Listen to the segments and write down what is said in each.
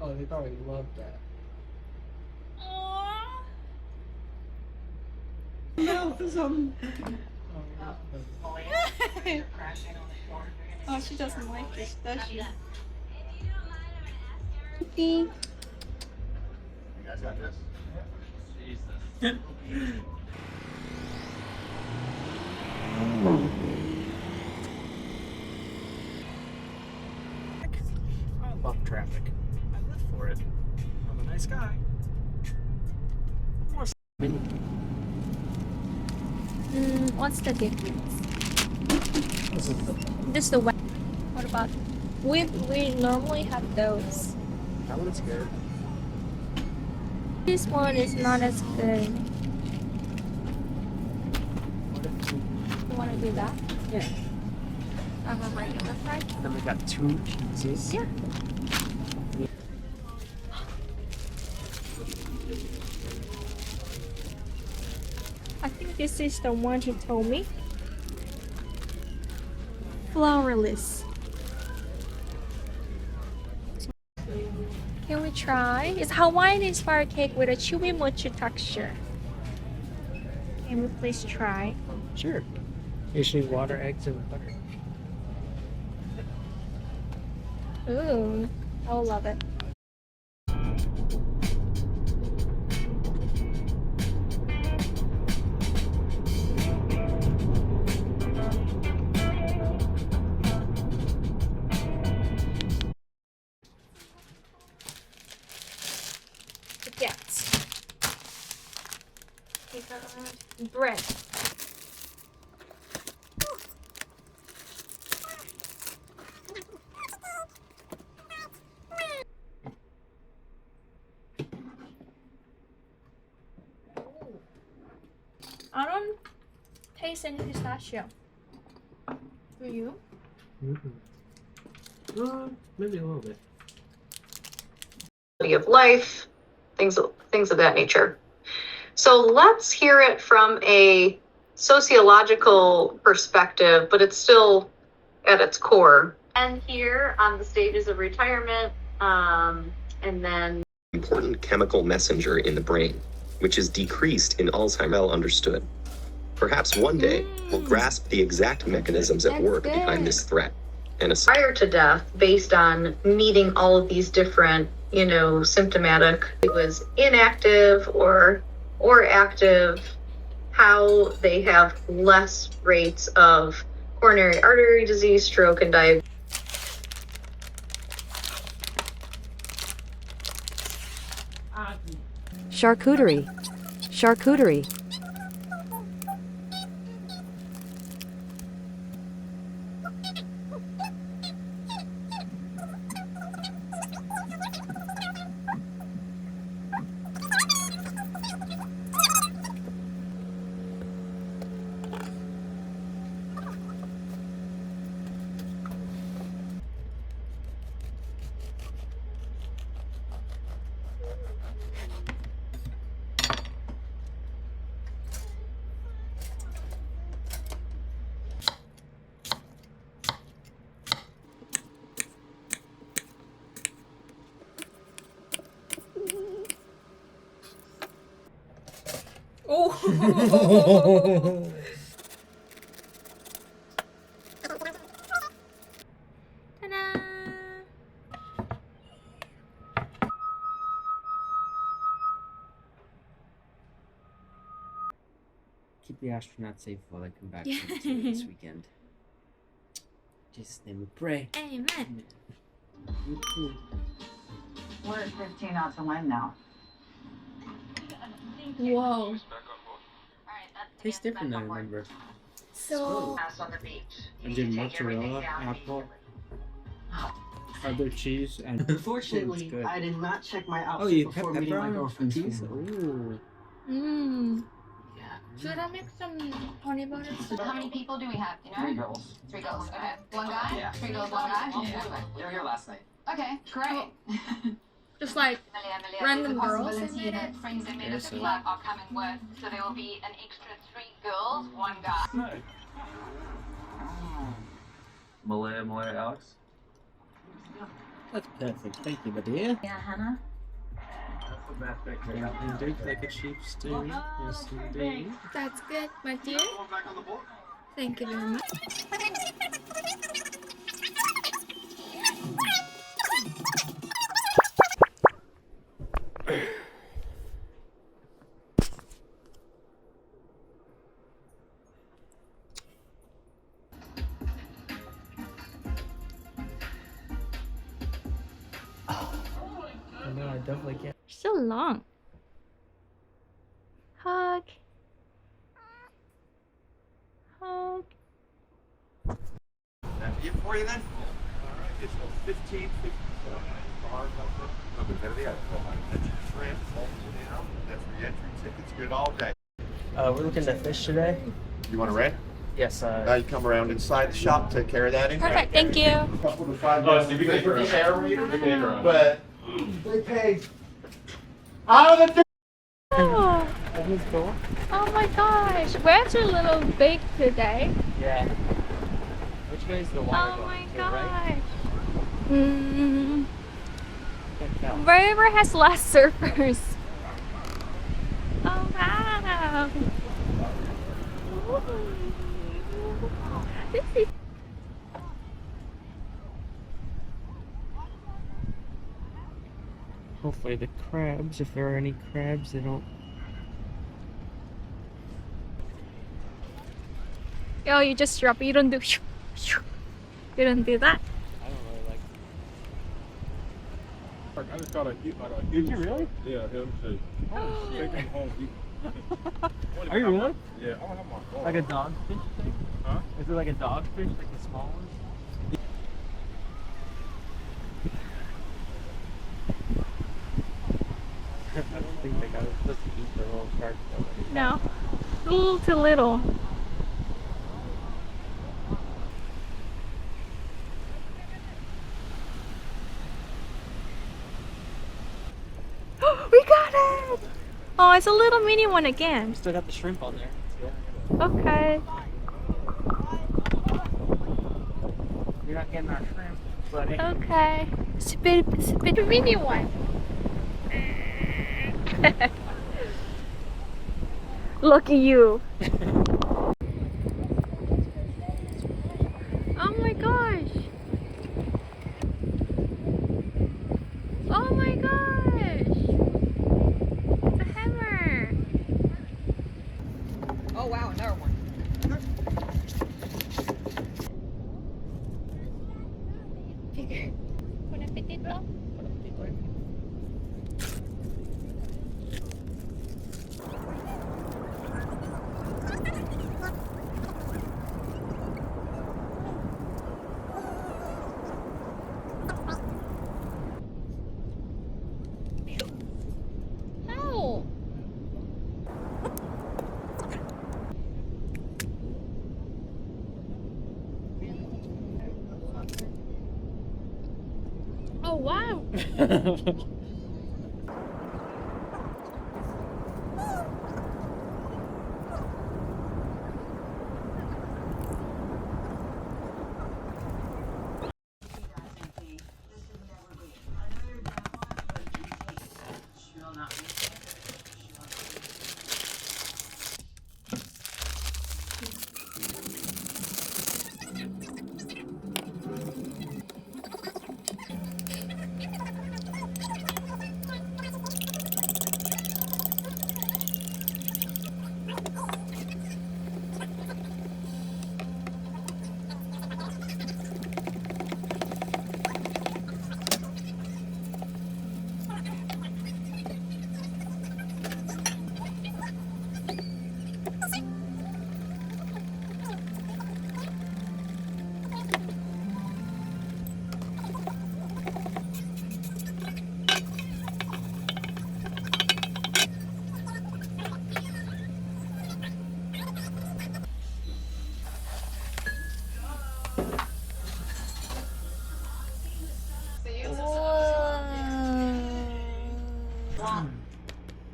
Oh, they probably love that. No, some. Oh, she doesn't like this, does she? You guys got this? Jesus. I love traffic. I live for it. I'm a nice guy. What's the difference? This is the This is the wet. What about? We normally have those. that one's good. This one is not as good. What if we, You want to do that? yeah. I have my other side. Then we got 2 pizzas. Yeah. I think this is the one he told me. Flourless. Can we try? It's Hawaiian inspired cake with a chewy mochi texture. Can we please try? Sure. You should need water, eggs, and butter. Ooh, I will love it. Baguettes. We got bread. I don't taste any pistachio. Do you? Maybe a little bit. Of life, things of that nature. So let's hear it from a sociological perspective, but it's still at its core. And here on the stages of retirement, and then important chemical messenger in the brain, which is decreased in Alzheimer's, well understood. Perhaps one day we'll grasp the exact mechanisms at work behind this threat. And prior to death, based on meeting all of these different, symptomatic, it was inactive or active, how they have less rates of coronary artery disease, stroke, and diabetes. Charcuterie. Charcuterie. Oh. Ta-da! Keep the astronauts safe while they come back to this weekend. In Jesus' name we pray. Amen. We're at 15 knots of wind now. Whoa. Tastes different, I remember. So I did mozzarella, apple, other cheese, and Unfortunately, good. I did not check my outfit Oh, you before have meeting my pepper on girlfriend's cheese? funeral. Ooh. Should I make some honey butter? How many people do we have? You know? 3 girls. 3 girls. Okay. One guy? Yeah. 3 girls, one guy? Yeah. They were here last night. Okay, great. Just like random girls in possibility there? that friends and members Yes, of the club are coming with, so there will be an extra 3 girls, 1 guy. Malaya, Alex? That's perfect. Thank you, my dear. Yeah, Hannah. Indeed, like a cheap stew. Yes, indeed. That's good, my dear. Thank you very much. No, I definitely can't. So long. Hug. Hug. That's it for you then? Alright, it's 15, 50 bars up there. A bit better the other. That's your shrimp, down. That's the entry tickets, good all day. We're looking at fish today. You want to rent? Yes, Now you come around inside the shop, take care of that. Perfect, thank you. Couple to 5 minutes. But they pay out of the Oh, That was cool. oh my gosh. Where's your little bake today? Yeah. Which way is the water Oh going? my To the right? gosh. Mm. Can't tell. Wherever has less surfers. Oh wow. This is Hopefully the crabs, if there are any crabs, they don't. oh, you just drop it. You don't do you don't do that. I don't really like. I just got a Did you really? Yeah, him too. Take him home. Are you really? Yeah, I don't have my phone. Like a dogfish thing? Huh? Is it like a dogfish, like the small ones? I don't think they got supposed to eat their little sharks though. No. Little too little. We got it! Oh, it's a little mini one again. Still got the shrimp on there. Yeah. Okay. You're not getting our shrimp, buddy. Okay. Spit mini one. Lucky you. Oh my gosh. Oh my gosh. It's a hammer. Oh wow, another one. Bigger. Un apetito. Ow. Oh wow.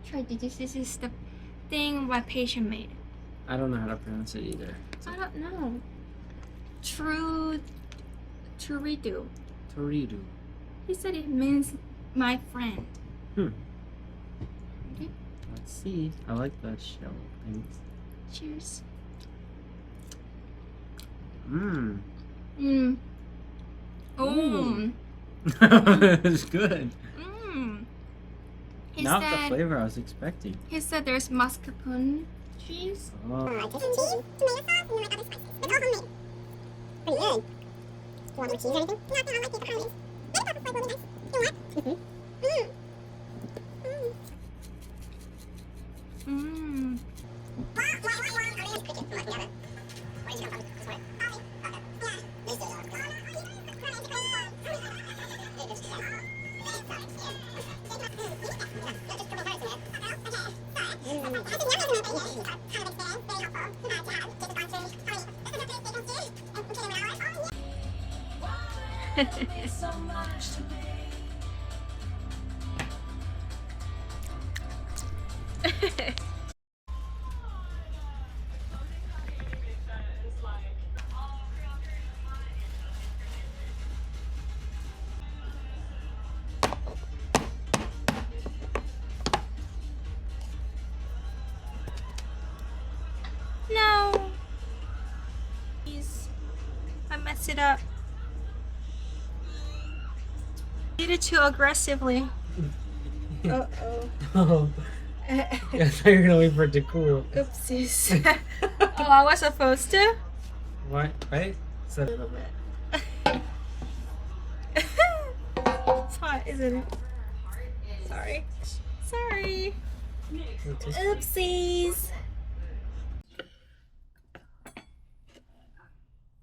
Try this. This is the thing my patient made. I don't know how to pronounce it either. I don't know. True. Chorido. Toridu. He said it means my friend. Hmm. Okay. Let's see. I like the shell things. Cheers. Mmm. Mmm. Oh. It's good. Mmm. He Not the said, flavor I was expecting. he said there's mascarpone cheese. Oh. Mmm. No. Please. I messed it up. Did it too aggressively. Uh-oh. Oh. I thought you were gonna wait for it to cool. Oopsies. Oh, I was supposed to? What? Right? So, It's hot, isn't it? Sorry. Sorry. Oopsies.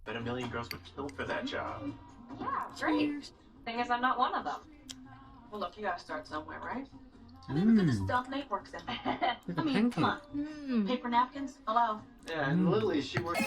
Bet a million girls would kill for that job. Yeah, great. Thing is, I'm not one of them. Well, look, you gotta start somewhere, right? And then look at the stuff Nate works in. I mean, come on. Mm. Paper napkins, allowed. Yeah, and Lily, she works.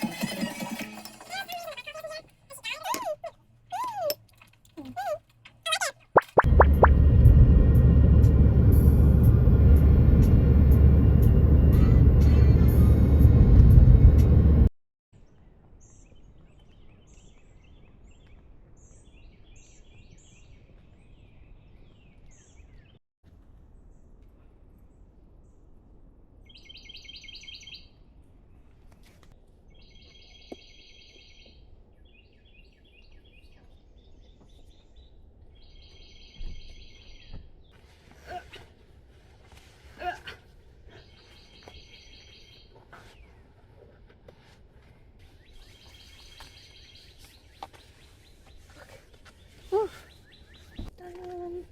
Done.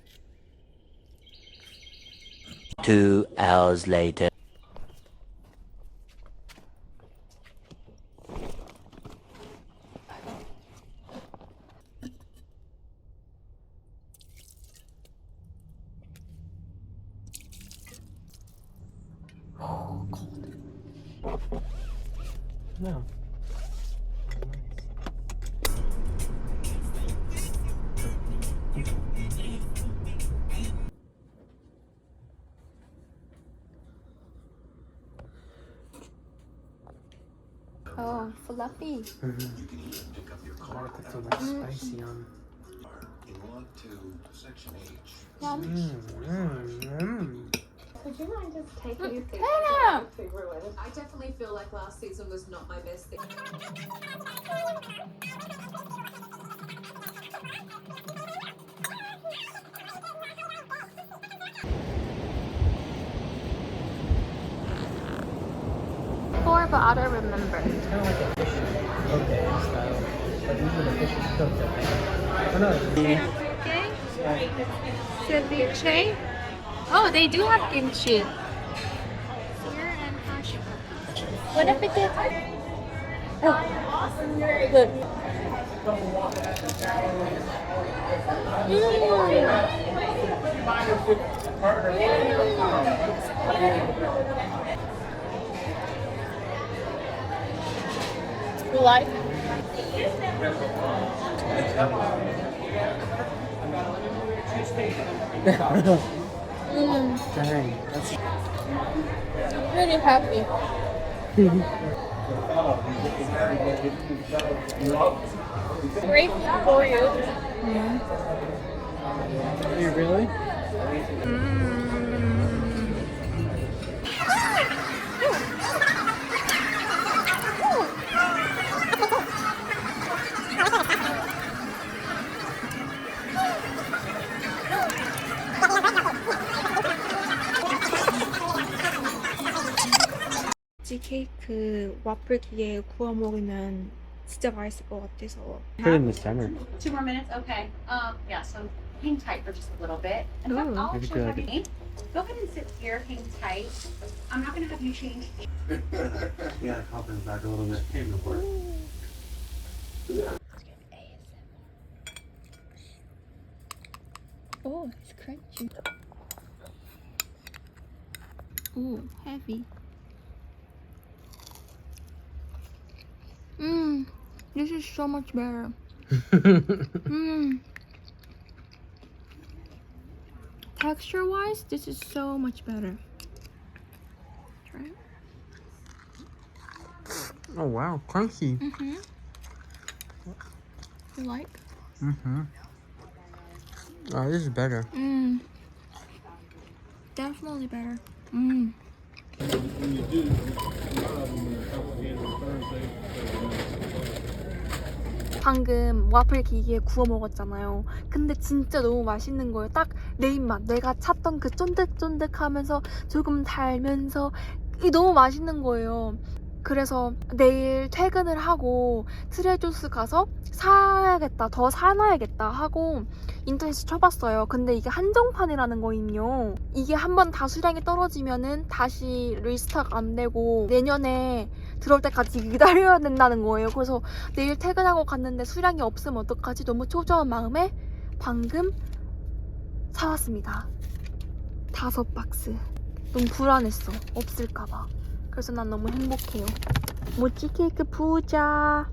2 hours later. oh, cold. No. Oh, fluffy. Gotta put so much spicy on. Yum. Would you mind just taking your seat? Yeah. I definitely feel like last season was not my best thing. Four, but I don't remember. It's kind of like a fish cote style. But these are the fish cote, I think. Oh, no. Ceviche. Oh, they do have kimchi. What if it is? Oh, look. You like? Dang. That's I'm really happy. Great for you. Are you really? 모찌케이크 와플 기계에 구워 먹으면 진짜 맛있을 것 같아서. Put it in the center. 2 more minutes? Okay. Yeah, so hang tight for just a little bit. In fact, Ooh. I'll Maybe actually do have like you go ahead and sit here, hang tight. I'm not gonna have you change. Yeah, helping back a little bit. Came to work. Oh, it's crunchy. Oh, heavy. This is so much better. Texture-wise, this is so much better. Try it. Oh wow, crunchy. You like? Oh, this is better. Definitely better. 방금 와플 기계에 구워 먹었잖아요. 근데 진짜 너무 맛있는 거예요. 딱 내 입맛. 내가 찾던 그 쫀득쫀득하면서 조금 달면서 이게 너무 맛있는 거예요. 그래서 내일 퇴근을 하고 트레주스 가서 사야겠다, 더 사놔야겠다 하고 인터넷에 쳐봤어요. 근데 이게 한정판이라는 거임요. 이게 한번 다 수량이 떨어지면은 다시 리스탁 안 되고 내년에 들어올 때까지 기다려야 된다는 거예요. 그래서 내일 퇴근하고 갔는데 수량이 없으면 어떡하지? 너무 초조한 마음에 방금 사왔습니다. 5박스. 너무 불안했어. 없을까봐. 그래서 난 너무 행복해요. 모찌케이크 부자.